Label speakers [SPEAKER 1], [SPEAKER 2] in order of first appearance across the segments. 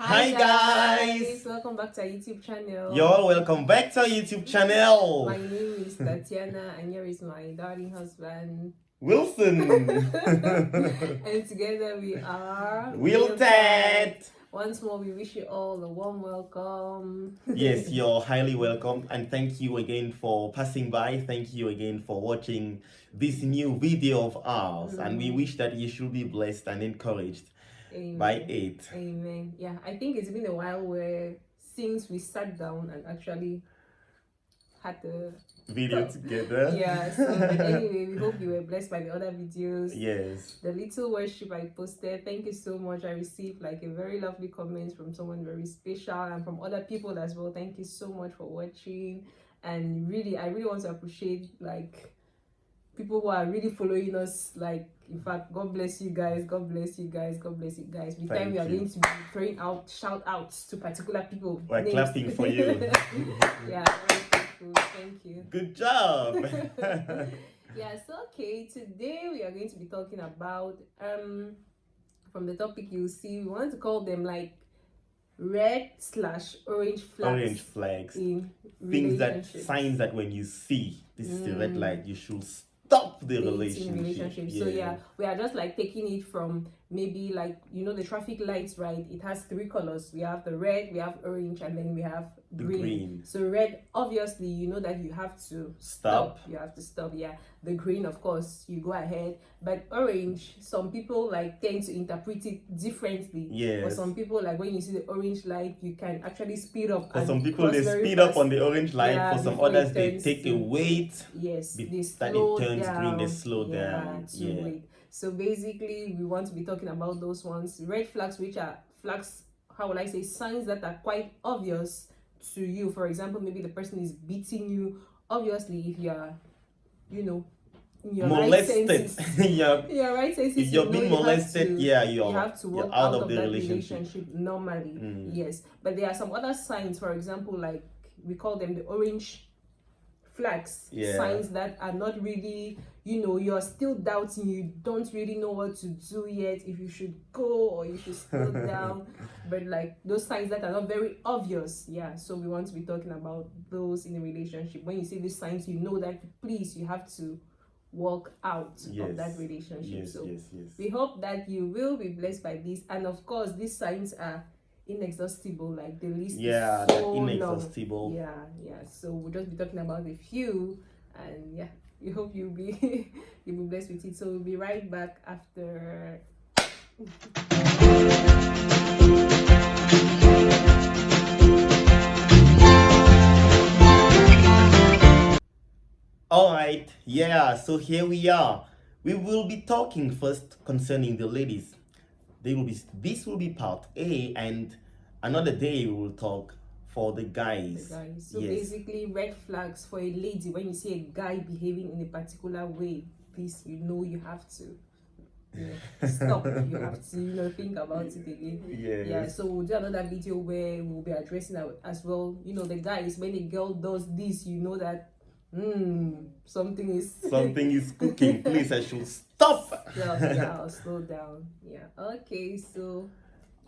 [SPEAKER 1] Hi guys!
[SPEAKER 2] Welcome back to our YouTube channel.
[SPEAKER 1] You're welcome back to our YouTube channel.
[SPEAKER 2] My name is Tatiana and here is my darling husband
[SPEAKER 1] Wilson.
[SPEAKER 2] and together we are
[SPEAKER 1] Wilted.
[SPEAKER 2] Once more, we wish you all a warm welcome.
[SPEAKER 1] Yes, you're highly welcome and thank you again for passing by. Thank you again for watching this new video of ours, and we wish that you should be blessed and encouraged.
[SPEAKER 2] Amen.
[SPEAKER 1] By it.
[SPEAKER 2] Amen. Yeah, I think it's been a while where since we sat down and actually had the
[SPEAKER 1] video together.
[SPEAKER 2] Yeah, so but anyway, we hope you were blessed by the other videos.
[SPEAKER 1] Yes.
[SPEAKER 2] The little worship I posted, thank you so much. I received like a very lovely comment from someone very special and from other people as well. Thank you so much for watching. And really, I really want to appreciate like people who are really following us. Like, in fact, God bless you guys. God bless you guys. God bless you guys. With time, we are going to be throwing out shout outs to particular people.
[SPEAKER 1] We're clapping for you.
[SPEAKER 2] Yeah, very thankful. Thank you.
[SPEAKER 1] Good job.
[SPEAKER 2] Yeah, so okay, today we are going to be talking about from the topic you'll see, we want to call them like red/orange flags.
[SPEAKER 1] Orange flags.
[SPEAKER 2] In
[SPEAKER 1] things that signs that when you see this is the red light, you should stop the relationship.
[SPEAKER 2] So yeah, we are just like taking it from maybe like, you know, the traffic lights, right? It has three colors. We have the red, we have orange, and then we have green. So red, obviously, you know that you have to stop. You have to stop. Yeah. The green, of course, you go ahead. But orange, some people like tend to interpret it differently.
[SPEAKER 1] Yes.
[SPEAKER 2] For some people, like when you see the orange light, you can actually speed up.
[SPEAKER 1] For some people, they speed up on the orange light.
[SPEAKER 2] Yeah,
[SPEAKER 1] for some others, they take a wait.
[SPEAKER 2] Yes.
[SPEAKER 1] That it turns green, they slow down.
[SPEAKER 2] Wait. So basically, we want to be talking about those ones. Red flags, which are flags, how would I say, signs that are quite obvious to you. For example, maybe the person is beating you. Obviously, if you are, you know, in your
[SPEAKER 1] molested,
[SPEAKER 2] right senses, your right senses,
[SPEAKER 1] if you're being molested, you
[SPEAKER 2] have to walk out of
[SPEAKER 1] the
[SPEAKER 2] that
[SPEAKER 1] relationship
[SPEAKER 2] normally. Yes, but there are some other signs. For example, like we call them the orange flags, signs that are not really, you know, you're still doubting, you don't really know what to do yet, if you should go or you should slow down, but like those signs that are not very obvious. Yeah, so we want to be talking about those in a relationship. When you see these signs, you know that please, you have to walk out of that relationship. We hope that you will be blessed by this, and of course these signs are inexhaustible, like the list is so
[SPEAKER 1] inexhaustible
[SPEAKER 2] long. So we'll just be talking about a few, and yeah, we hope you'll be you'll be blessed with it. So we'll be right back after.
[SPEAKER 1] All right, so here we are. We will be talking first concerning the ladies. This will be part A, and another day we will talk for the guys.
[SPEAKER 2] So basically, red flags for a lady. When you see a guy behaving in a particular way, please, you know, you have to stop. You have to, you know, think about it again. So we'll do another video where we'll be addressing that as well. You know, the guys, when a girl does this, you know that something is
[SPEAKER 1] cooking. Please, I should stop.
[SPEAKER 2] I'll slow down. Okay, so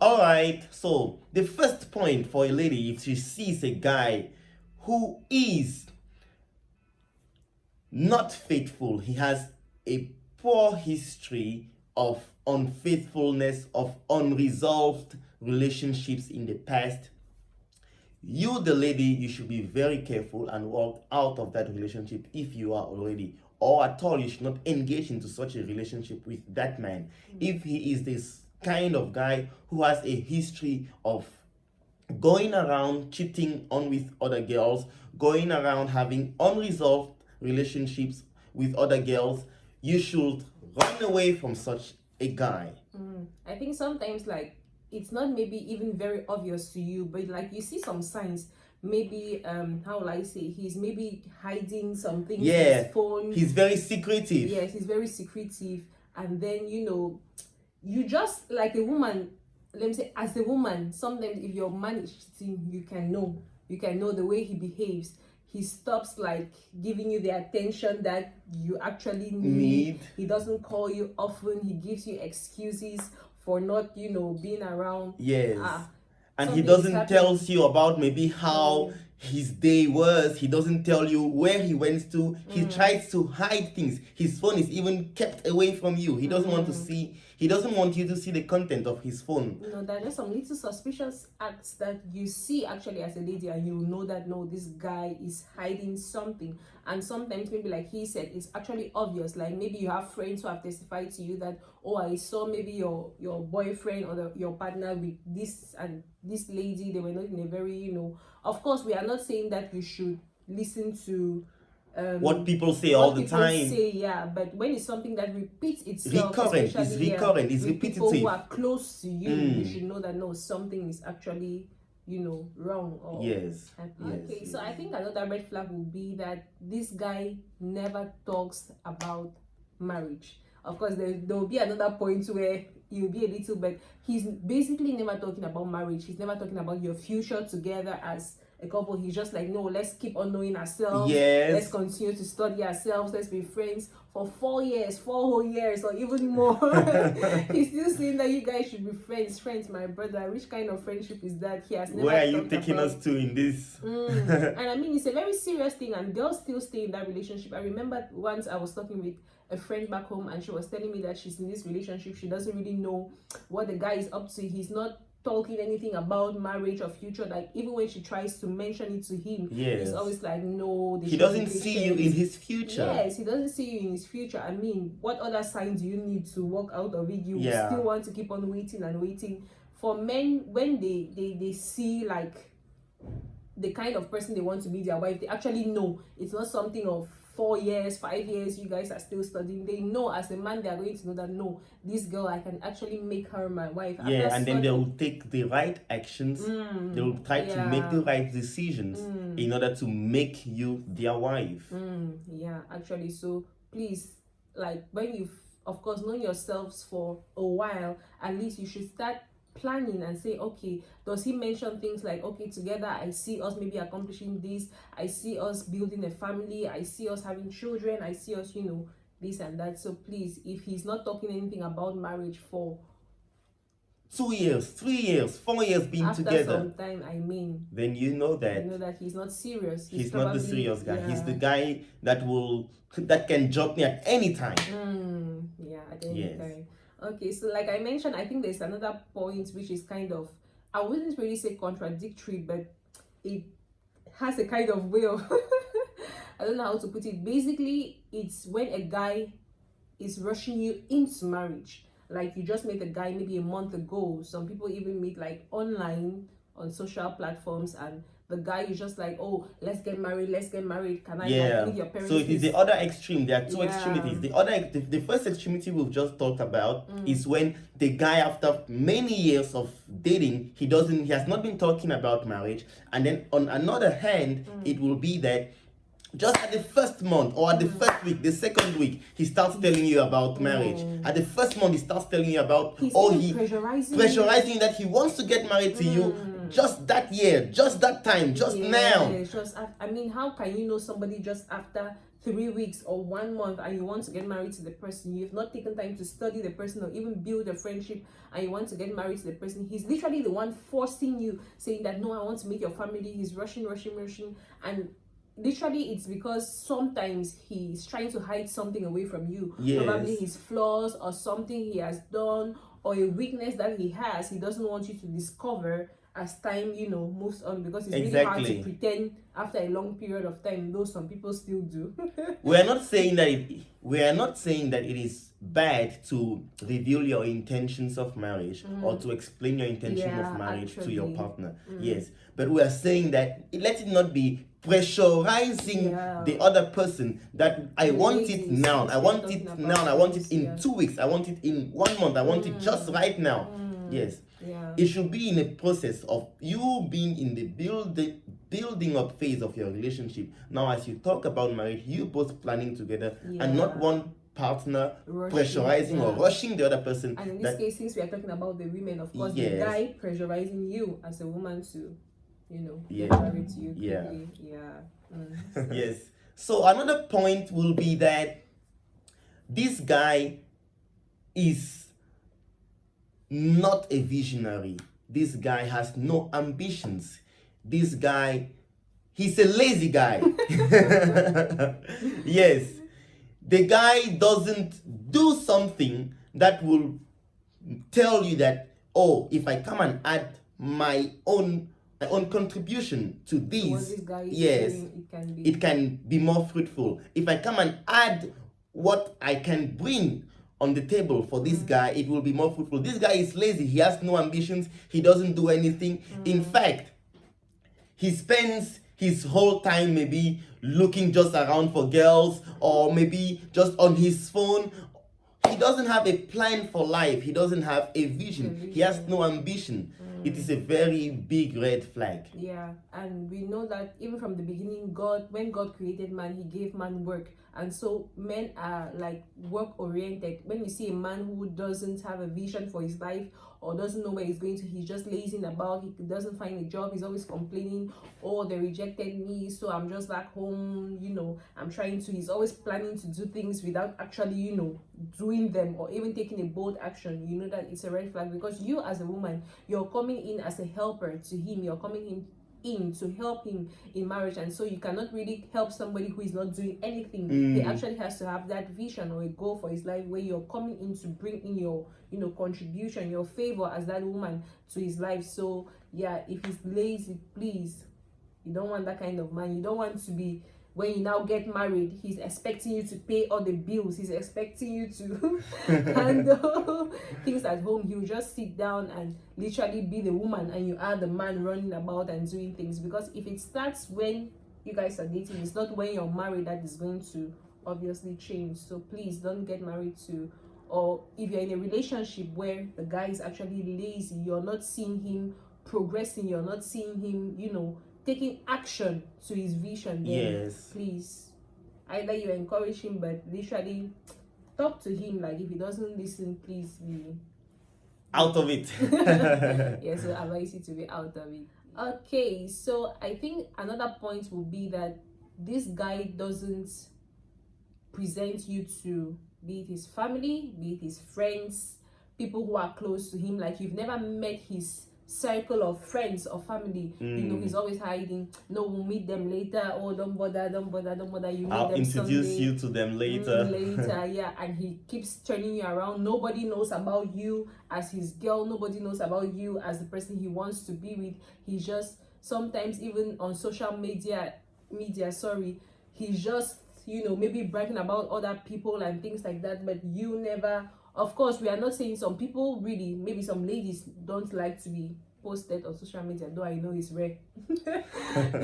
[SPEAKER 1] all right, so the first point for a lady, if she sees a guy who is not faithful, he has a poor history of unfaithfulness, of unresolved relationships in the past, you, the lady, you should be very careful and walk out of that relationship if you are already, or at all, you should not engage into such a relationship with that man. If he is this kind of guy who has a history of going around cheating on with other girls, going around having unresolved relationships with other girls, you should run away from such a guy.
[SPEAKER 2] I think sometimes like it's not maybe even very obvious to you, but like you see some signs. Maybe how will I say, he's maybe hiding something in his phone.
[SPEAKER 1] He's very secretive.
[SPEAKER 2] Yes, he's very secretive. And then, you know, you just like a woman, let me say, as a woman, sometimes if your man is cheating, you can know the way he behaves. He stops like giving you the attention that you actually need. He doesn't call you often. He gives you excuses for not, you know, being around.
[SPEAKER 1] and he
[SPEAKER 2] Something is
[SPEAKER 1] doesn't
[SPEAKER 2] happening.
[SPEAKER 1] tell you about maybe how his day was. He doesn't tell you where he went to. He tries to hide things. His phone is even kept away from you. He doesn't want to see. He doesn't want you to see the content of his phone.
[SPEAKER 2] You know, there are just some little suspicious acts that you see actually as a lady, and you know that no, this guy is hiding something. And sometimes maybe like he said, it's actually obvious. Like maybe you have friends who have testified to you that, oh, I saw maybe your boyfriend or your partner with this and this lady. They were not in a very, you know. Of course, we are not saying that you should listen to
[SPEAKER 1] what people say all the time.
[SPEAKER 2] Say, yeah, but when it's something that repeats itself,
[SPEAKER 1] recurrent, it's recurrent, it's
[SPEAKER 2] with people who
[SPEAKER 1] repetitive.
[SPEAKER 2] are close to you, you should know that no, something is actually, you know, wrong. Or
[SPEAKER 1] Yes.
[SPEAKER 2] okay, so I think another red flag would be that this guy never talks about marriage. Of course, there will be another point where you'll be a little, but he's basically never talking about marriage. He's never talking about your future together as a couple. He's just like, no, let's keep on knowing ourselves.
[SPEAKER 1] Yes.
[SPEAKER 2] Let's continue to study ourselves. Let's be friends for 4 years, 4 whole years, or even more. He's still saying that you guys should be friends, my brother. Which kind of friendship is that? He has never.
[SPEAKER 1] Where are you taking us to in this?
[SPEAKER 2] And I mean, it's a very serious thing, and girls still stay in that relationship. I remember once I was talking with a friend back home, and she was telling me that she's in this relationship. She doesn't really know what the guy is up to. He's not talking anything about marriage or future. Like even when she tries to mention it to him,
[SPEAKER 1] yes,
[SPEAKER 2] he's always like, no,
[SPEAKER 1] he doesn't see you in his future.
[SPEAKER 2] Yes, he doesn't see you in his future. I mean, what other signs do you need to walk out of it? You still want to keep on waiting and waiting. For men, when they see like the kind of person they want to be their wife, they actually know it's not something of 4 years, 5 years, you guys are still studying. They know as a man, they are going to know that no, this girl, I can actually make her my wife.
[SPEAKER 1] Yeah, and then they will take the right actions. They will try to make the right decisions in order to make you their wife.
[SPEAKER 2] Yeah, actually. So please, like when you've of course known yourselves for a while, at least you should start planning and say, okay, does he mention things like, okay, together I see us maybe accomplishing this, I see us building a family, I see us having children, I see us, you know, this and that. So please, if he's not talking anything about marriage for
[SPEAKER 1] 2 years, 3 years, 4 years being
[SPEAKER 2] after
[SPEAKER 1] together,
[SPEAKER 2] some time, I mean,
[SPEAKER 1] then you know that
[SPEAKER 2] he's not serious.
[SPEAKER 1] He's not the serious guy. He's the guy that can drop me at any time.
[SPEAKER 2] At any time. Okay, so like I mentioned, I think there's another point which is kind of, I wouldn't really say contradictory, but it has a kind of way of I don't know how to put it. Basically, it's when a guy is rushing you into marriage. Like you just met a guy maybe a month ago. Some people even meet like online on social platforms, and the guy is just like, oh, let's get married. Can I leave your parents?
[SPEAKER 1] So it is the other extreme. There are two extremities. The first extremity we've just talked about is when the guy, after many years of dating, he has not been talking about marriage. And then on another hand, it will be that just at the first month or at the first week, the second week, he starts telling you about marriage. At the first month, he starts telling you about pressurizing you that he wants to get married to you just that year, just that time, just now.
[SPEAKER 2] I mean, how can you know somebody just after 3 weeks or 1 month and you want to get married to the person? You've not taken time to study the person or even build a friendship, and you want to get married to the person. He's literally the one forcing you, saying that no, I want to meet your family. He's rushing, and literally it's because sometimes he's trying to hide something away from you. Probably his flaws or something he has done or a weakness that he has. He doesn't want you to discover as time, you know, moves on, because it's really hard to pretend after a long period of time, though some people still do.
[SPEAKER 1] We are not saying that it is bad to reveal your intentions of marriage or to explain your intention of marriage to your partner. Yes, but we are saying that let it not be pressurizing the other person that I want it now. I want it now. I want it in 2 weeks. I want it in 1 month. I want it just right now. Yes. It should be in a process of you being in the building up phase of your relationship. Now, as you talk about marriage, you both planning together and not one partner pressurizing or rushing the other person.
[SPEAKER 2] And in this case, since we are talking about the women, of course, the guy pressurizing you as a woman to, you know, get married to you quickly.
[SPEAKER 1] Yes. So another point will be that this guy is not a visionary. this guy has no ambitions. This guy, he's a lazy guy. Yes. The guy doesn't do something that will tell you that, oh, if I come and add my own contribution to
[SPEAKER 2] What
[SPEAKER 1] this,
[SPEAKER 2] this guy is
[SPEAKER 1] yes,
[SPEAKER 2] doing,
[SPEAKER 1] it can be more fruitful. If I come and add what I can bring on the table for this guy, it will be more fruitful. This guy is lazy. He has no ambitions. He doesn't do anything. In fact, he spends his whole time maybe looking just around for girls, or maybe just on his phone. He doesn't have a plan for life. He doesn't have a vision. He has no ambition. It is a very big red flag.
[SPEAKER 2] Yeah, and we know that even from the beginning, when God created man, he gave man work. And so men are like work oriented. When you see a man who doesn't have a vision for his life, or doesn't know where he's going to, he's just lazing about, he doesn't find a job, he's always complaining, oh, they rejected me, so I'm just back home, he's always planning to do things without actually, doing them, or even taking a bold action. You know that it's a red flag, because you as a woman, you're coming in as a helper to him, you're coming in to help him in marriage, and so you cannot really help somebody who is not doing anything. He actually has to have that vision or a goal for his life, where you're coming in to bring in your contribution, your favor as that woman to his life. So yeah, if he's lazy, please, you don't want that kind of man. You don't want to be, when you now get married, he's expecting you to pay all the bills, he's expecting you to handle things at home. He'll just sit down and literally be the woman, and you are the man running about and doing things. Because if it starts when you guys are dating, it's not when you're married that is going to obviously change. So please don't get married to, or if you're in a relationship where the guy is actually lazy, you're not seeing him progressing, you're not seeing him taking action to his vision, then
[SPEAKER 1] Yes.
[SPEAKER 2] please, either you encourage him, but literally talk to him. Like, if he doesn't listen, please be
[SPEAKER 1] out of it.
[SPEAKER 2] yeah, so I advise you to be out of it. Okay, so I think another point will be that this guy doesn't present you to, be it his family, be it his friends, people who are close to him. Like, you've never met his circle of friends or family. He's always hiding. No, we'll meet them later. Oh, don't bother. You meet
[SPEAKER 1] I'll
[SPEAKER 2] them
[SPEAKER 1] introduce
[SPEAKER 2] someday.
[SPEAKER 1] you to them later.
[SPEAKER 2] Yeah, and he keeps turning you around. Nobody knows about you as his girl. Nobody knows about you as the person he wants to be with. He's just, sometimes even on social media, he's just maybe bragging about other people and things like that, but you never. Of course, we are not saying some people really, maybe some ladies don't like to be posted on social media, though I know it's rare.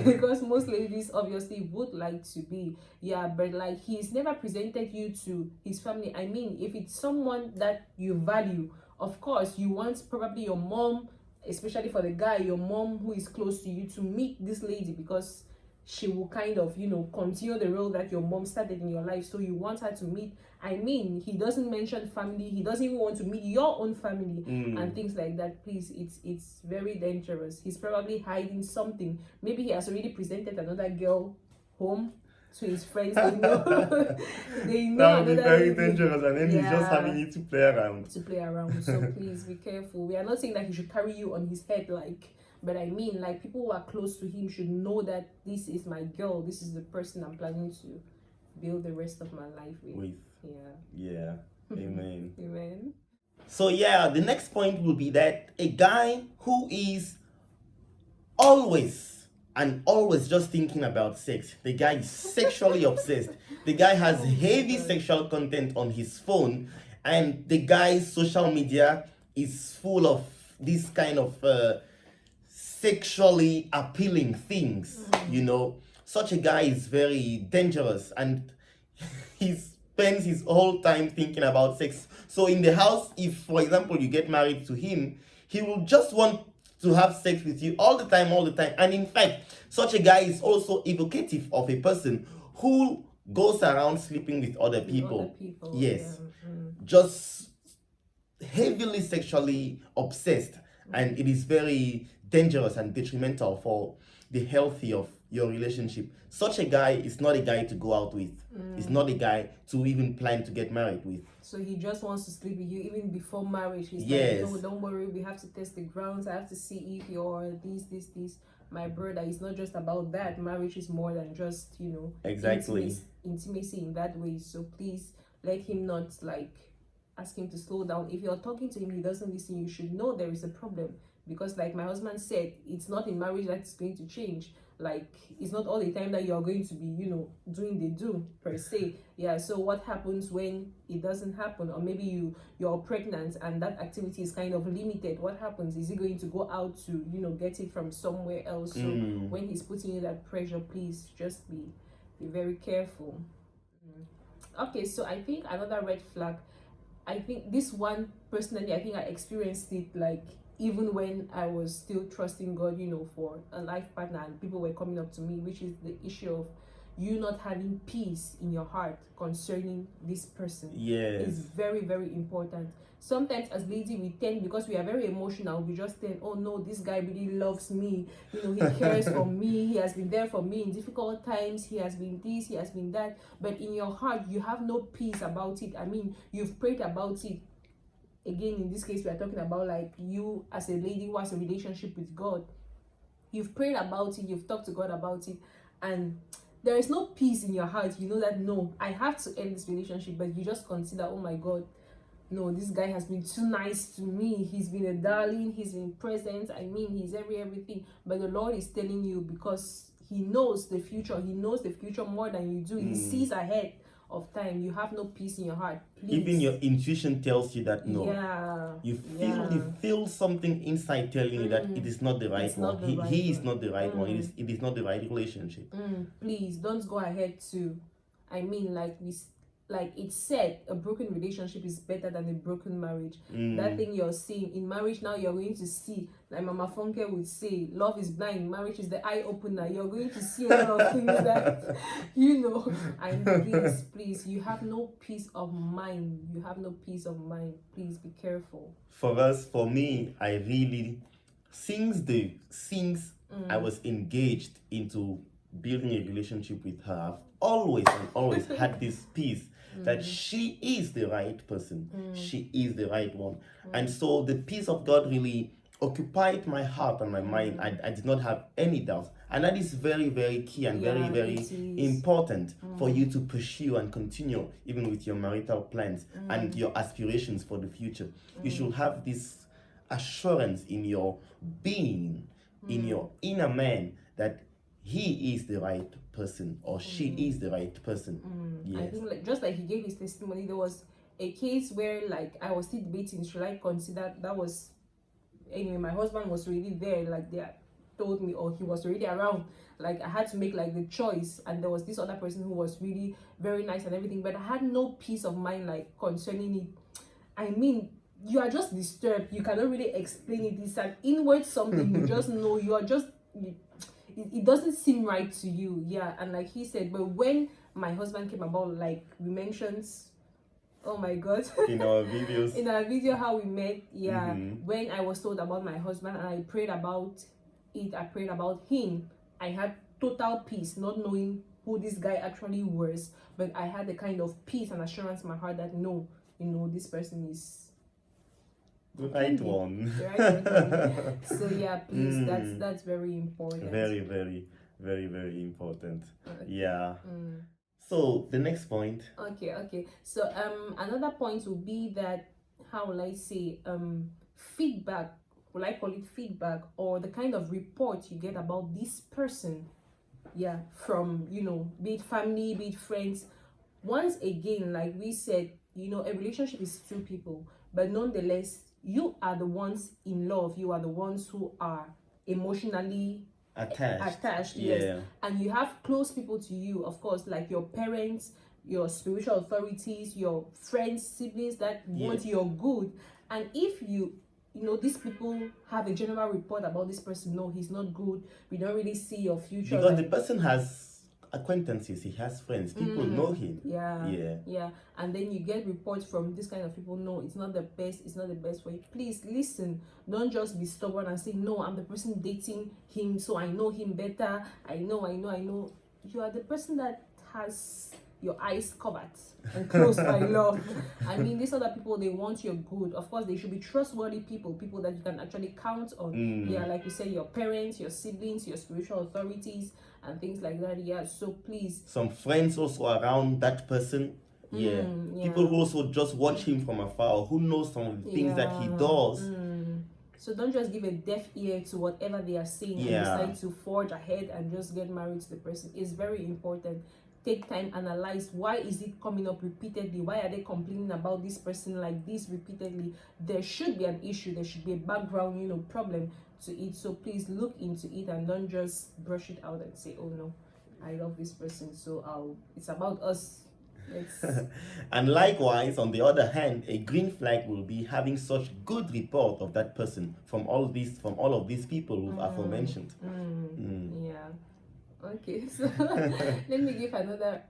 [SPEAKER 2] Because most ladies obviously would like to be. Yeah, but like, he's never presented you to his family. I mean, if it's someone that you value, of course, you want probably your mom, especially for the guy, your mom who is close to you, to meet this lady, because she will kind of continue the role that your mom started in your life. So you want her to meet. I mean, he doesn't mention family, he doesn't even want to meet your own family and things like that. Please, it's very dangerous. He's probably hiding something. Maybe he has already presented another girl home to his friends. They know
[SPEAKER 1] That would be very dangerous, and then he's just having you to play around.
[SPEAKER 2] So please be careful. We are not saying that he should carry you on his head, but I mean, like, people who are close to him should know that this is my girl, this is the person I'm planning to build the rest of my life with.
[SPEAKER 1] Yeah. Amen.
[SPEAKER 2] Amen.
[SPEAKER 1] So yeah, the next point will be that a guy who is always just thinking about sex, the guy is sexually obsessed, the guy has heavy sexual content on his phone, and the guy's social media is full of this kind of sexually appealing things. Such a guy is very dangerous, and he spends his whole time thinking about sex. So in the house, if for example you get married to him, he will just want to have sex with you all the time. And in fact, such a guy is also evocative of a person who goes around sleeping with other people. Yes. Just heavily sexually obsessed, and it is very dangerous and detrimental for the health of your relationship. Such a guy is not a guy to go out with. It's not a guy to even plan to get married with.
[SPEAKER 2] So he just wants to sleep with you even before marriage. He's
[SPEAKER 1] Yes.
[SPEAKER 2] like, no, don't worry, we have to test the grounds. I have to see if you're this. My brother, it's not just about that. Marriage is more than just,
[SPEAKER 1] Exactly.
[SPEAKER 2] intimacy in that way. So please let him not like ask him to slow down. If you're talking to him, he doesn't listen, you should know there is a problem. Because like my husband said, it's not in marriage that it's going to change. Like it's not all the time that you're going to be, doing the do per se. Yeah. So what happens when it doesn't happen, or maybe you're pregnant and that activity is kind of limited? What happens? Is he going to go out to get it from somewhere else? So when he's putting you that pressure, please just be very careful. Okay. So I think another red flag. I think this one personally, I think I experienced it like even when I was still trusting God, for a life partner, and people were coming up to me, which is the issue of you not having peace in your heart concerning this person.
[SPEAKER 1] Yes.
[SPEAKER 2] It's very, very important. Sometimes as ladies, we tend, because we are very emotional, we just think, oh no, this guy really loves me. He cares for me. He has been there for me in difficult times. He has been this, he has been that. But in your heart, you have no peace about it. I mean, you've prayed about it. Again, in this case, we are talking about like you as a lady who has a relationship with God. You've prayed about it, you've talked to God about it, and there is no peace in your heart. You know that, no, I have to end this relationship, but you just consider, oh my God, no, this guy has been too nice to me. He's been a darling, he's been present. I mean, he's everything. But the Lord is telling you, because he knows the future more than you do. He sees ahead of time. You have no peace in your heart. Please.
[SPEAKER 1] Even your intuition tells you that no.
[SPEAKER 2] Yeah.
[SPEAKER 1] You feel something inside telling you that it is not the right one. He is not the right one. It is not the right relationship.
[SPEAKER 2] Please don't go ahead to, I mean, like it's said, a broken relationship is better than a broken marriage. That thing you're seeing in marriage now, you're going to see, like Mama Funke would say, love is blind, marriage is the eye opener. You're going to see a lot of things that and please, you have no peace of mind. Please be careful.
[SPEAKER 1] For me, I really, since I was engaged into building a relationship with her, I've always had this peace that she is the right person. She is the right one. And so the peace of God really occupied my heart and my mind. I did not have any doubts. And that is very, very key and very, very important for you to pursue and continue even with your marital plans and your aspirations for the future. You should have this assurance in your being, in your inner man, that he is the right person or she is the right person. Yes.
[SPEAKER 2] I think just like he gave his testimony, there was a case where like I was still debating, should I consider, that was, anyway, my husband was already there, like they told me, or he was already around, like I had to make like the choice, and there was this other person who was really very nice and everything, but I had no peace of mind like concerning it. I mean, you are just disturbed, you cannot really explain it. It's an inward something. You just know, you are just it doesn't seem right to you. Yeah. And like he said, but when my husband came about, like we mentioned, oh my God,
[SPEAKER 1] in our videos,
[SPEAKER 2] in our video how we met, when I was told about my husband and I prayed about him, I had total peace, not knowing who this guy actually was, but I had a kind of peace and assurance in my heart that no, this person is
[SPEAKER 1] the right one.
[SPEAKER 2] So yeah, please, that's very important.
[SPEAKER 1] Very, very, very, very important. Yeah. So the next point.
[SPEAKER 2] Okay. So another point would be that, how will I say, feedback, will I call it feedback, or the kind of report you get about this person, from be it family, be it friends. Once again, like we said, a relationship is two people, but nonetheless, you are the ones in love, you are the ones who are emotionally attached. Yes. And you have close people to you, of course, like your parents, your spiritual authorities, your friends, siblings that want your good. And if these people have a general report about this person, no, he's not good, we don't really see your future,
[SPEAKER 1] because the person has acquaintances, he has friends, people know him.
[SPEAKER 2] Yeah. And then you get reports from this kind of people. No, it's not the best. It's not the best way. Please listen. Don't just be stubborn and say, no, I'm the person dating him, so I know him better. I know. You are the person that has your eyes covered and closed by love. I mean, these other people, they want your good. Of course, they should be trustworthy people that you can actually count on. Yeah, like you say, your parents, your siblings, your spiritual authorities, and things like that. Yeah, so please.
[SPEAKER 1] Some friends also around that person. Yeah. People who also just watch him from afar, who know some of the things that he does.
[SPEAKER 2] So don't just give a deaf ear to whatever they are saying and decide to forge ahead and just get married to the person. It's very important. Take time, analyze why is it coming up repeatedly. Why are they complaining about this person like this repeatedly? There should be an issue. There should be a background, problem to it. So please look into it and don't just brush it out and say, oh no, I love this person, so it's about us.
[SPEAKER 1] And likewise, on the other hand, a green flag will be having such good report of that person from all of these people who are aforementioned.
[SPEAKER 2] Yeah. Okay, so let me give another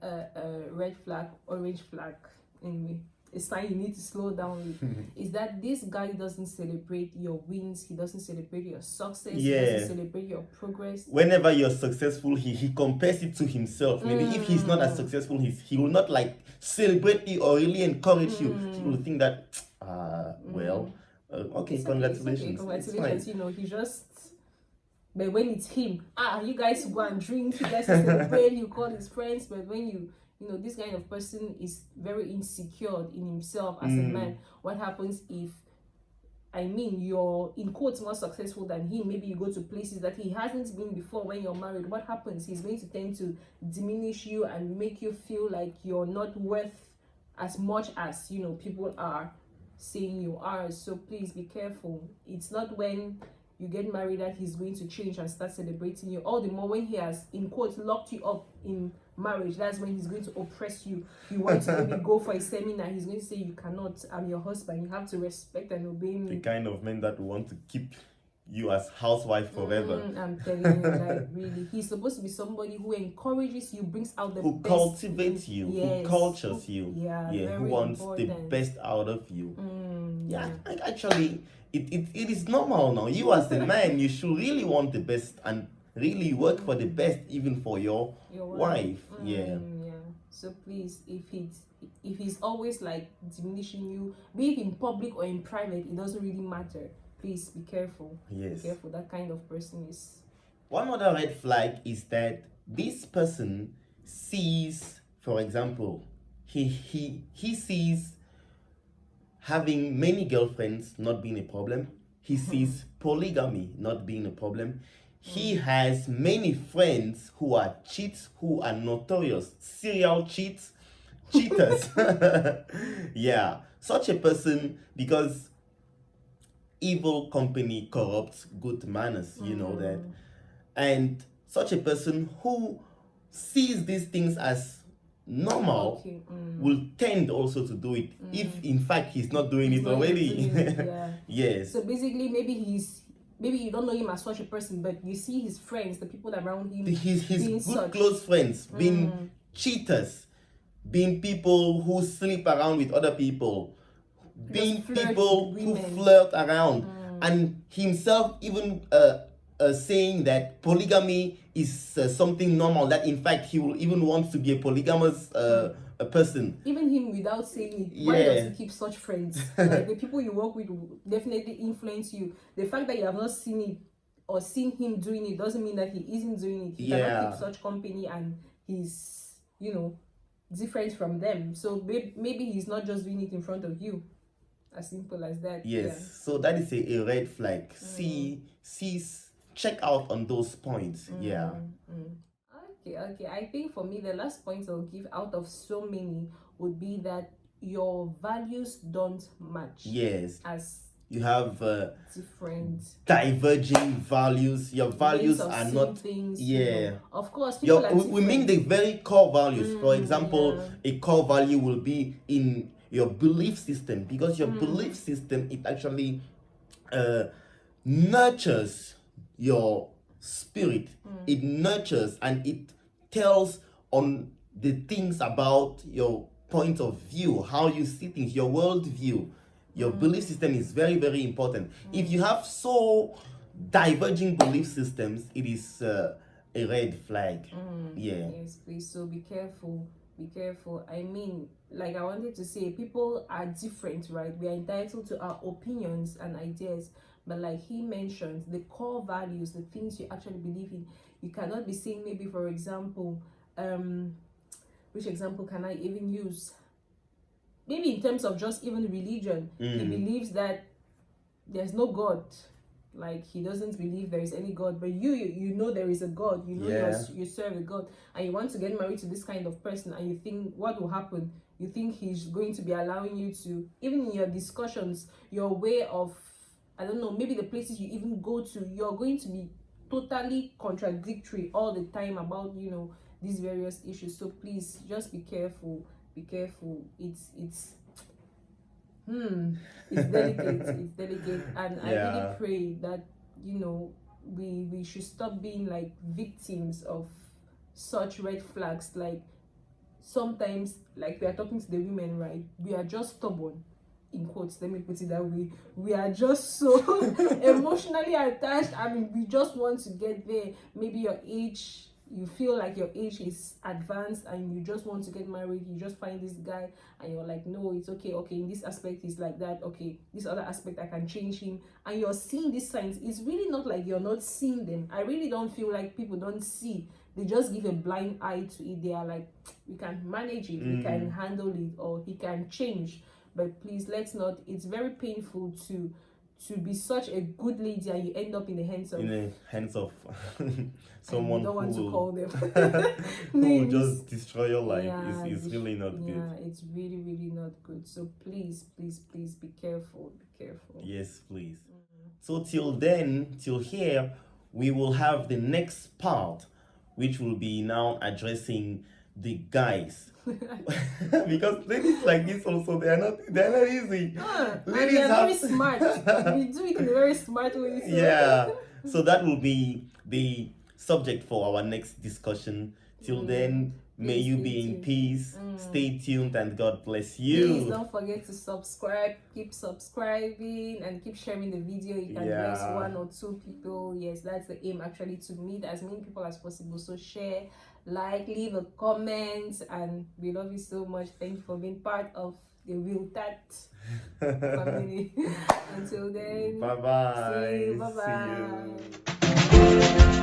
[SPEAKER 2] red flag, orange flag in me. A sign you need to slow down with is that this guy doesn't celebrate your wins, he doesn't celebrate your success, he doesn't celebrate your progress.
[SPEAKER 1] Whenever you're successful, he compares it to himself. Maybe if he's not as successful, he will not like celebrate you or really encourage you. He will think that, okay, congratulations.
[SPEAKER 2] Congratulations, he just. But when it's him, you guys go and drink, you guys celebrate, you call his friends. But when you this kind of person is very insecure in himself as a man, what happens if, you're in quotes more successful than him? Maybe you go to places that he hasn't been before when you're married. What happens? He's going to tend to diminish you and make you feel like you're not worth as much as, people are saying you are. So please be careful. It's not when you get married that he's going to change and start celebrating you. All the more when he has, in quotes, locked you up in marriage, that's when he's going to oppress you. You want to maybe go for a seminar, he's going to say, you cannot, I'm your husband, you have to respect and obey me.
[SPEAKER 1] The kind of men that want to keep you as housewife forever.
[SPEAKER 2] I'm telling you, like, really, he's supposed to be somebody who encourages you, brings out the
[SPEAKER 1] who
[SPEAKER 2] best,
[SPEAKER 1] cultivates you, who cultures you, who wants
[SPEAKER 2] important.
[SPEAKER 1] the best out of you. Actually, it is normal now. You as a man, you should really want the best and really work for the best, even for your wife.
[SPEAKER 2] So please, if he's always like diminishing you, be it in public or in private, it doesn't really matter. Please be careful.
[SPEAKER 1] Yes.
[SPEAKER 2] Be careful. That kind of person is.
[SPEAKER 1] One other red flag is that this person sees, for example, he sees having many girlfriends not being a problem. He sees polygamy not being a problem. He has many friends who are cheats, who are notorious serial cheaters. Such a person, because evil company corrupts good manners, you know that. And such a person who sees these things as normal will tend also to do it if in fact he's not doing it already. Yes.
[SPEAKER 2] So basically, maybe you don't know him as such a person, but you see his friends, the people around him,
[SPEAKER 1] his good close friends being cheaters, being people who sleep around with other people, being people who flirt around, and himself even saying that polygamy is something normal, that in fact he will even want to be a polygamous a person.
[SPEAKER 2] Even him, without saying it, why does he keep such friends? Like, the people you work with will definitely influence you. The fact that you have not seen it or seen him doing it doesn't mean that he isn't doing it. He cannot keep such company and he's, different from them. So maybe he's not just doing it in front of you. As simple as that.
[SPEAKER 1] Yes. So that is a red flag. Check out on those points.
[SPEAKER 2] Okay. I think for me, the last point I'll give out of so many would be that your values don't match.
[SPEAKER 1] Yes.
[SPEAKER 2] As
[SPEAKER 1] you have
[SPEAKER 2] different
[SPEAKER 1] diverging values. Your values are not
[SPEAKER 2] things. Of course,
[SPEAKER 1] we mean the very core values. For example, a core value will be in your belief system, because your belief system, it actually nurtures your spirit. It nurtures and it tells on the things about your point of view, how you see things, your world view, your belief system is very, very important. If you have so diverging belief systems, it is a red flag. Yeah.
[SPEAKER 2] Yes, please. So be careful. Be careful. I mean, like I wanted to say, people are different, right? We are entitled to our opinions and ideas, but like he mentioned, the core values, the things you actually believe in, you cannot be saying, maybe for example, which example can I even use? Maybe in terms of just even religion, he believes that there's no God. Like he doesn't believe there is any God, but you know there is a God. You know you serve a God, and you want to get married to this kind of person, and you think what will happen? You think he's going to be allowing you to, even in your discussions, your way of, I don't know, maybe the places you even go to, you're going to be totally contradictory all the time about, you know, these various issues. So please just be careful. Be careful. It's delicate. It's delicate, and I really pray that, you know, we should stop being like victims of such red flags. Like sometimes, like we are talking to the women, right? We are just stubborn, in quotes, let me put it that way. We are just so emotionally attached. I mean, we just want to get there. Maybe your age, you feel like your age is advanced and you just want to get married. You just find this guy and you're like, no, it's okay, in this aspect is like that, okay, this other aspect I can change him. And you're seeing these signs. It's really not like you're not seeing them. I really don't feel like people don't see. They just give a blind eye to it. They are like, we can manage it, we can handle it, or he can change. But please, let's not. It's very painful to be such a good lady and you end up in the hands of
[SPEAKER 1] someone
[SPEAKER 2] you don't want
[SPEAKER 1] who
[SPEAKER 2] to call them
[SPEAKER 1] who will just destroy your life. It's really not good.
[SPEAKER 2] Yeah, it's really, really not good. So please be careful. Be careful.
[SPEAKER 1] Yes, please. So till here, we will have the next part, which will be now addressing the guys. Because ladies like this also, they're not easy.
[SPEAKER 2] Ladies are very smart. We do it in a very smart way. So.
[SPEAKER 1] Yeah. So that will be the subject for our next discussion. Till then, may you be in peace. Stay tuned and God bless you.
[SPEAKER 2] Please don't forget to subscribe. Keep subscribing and keep sharing the video. You can bless 1 or 2 people. Yes, that's the aim, actually, to meet as many people as possible. So share, like, leave a comment, and we love you so much. Thank you for being part of the Real Tat family. Until then,
[SPEAKER 1] bye bye.
[SPEAKER 2] See you. Bye bye.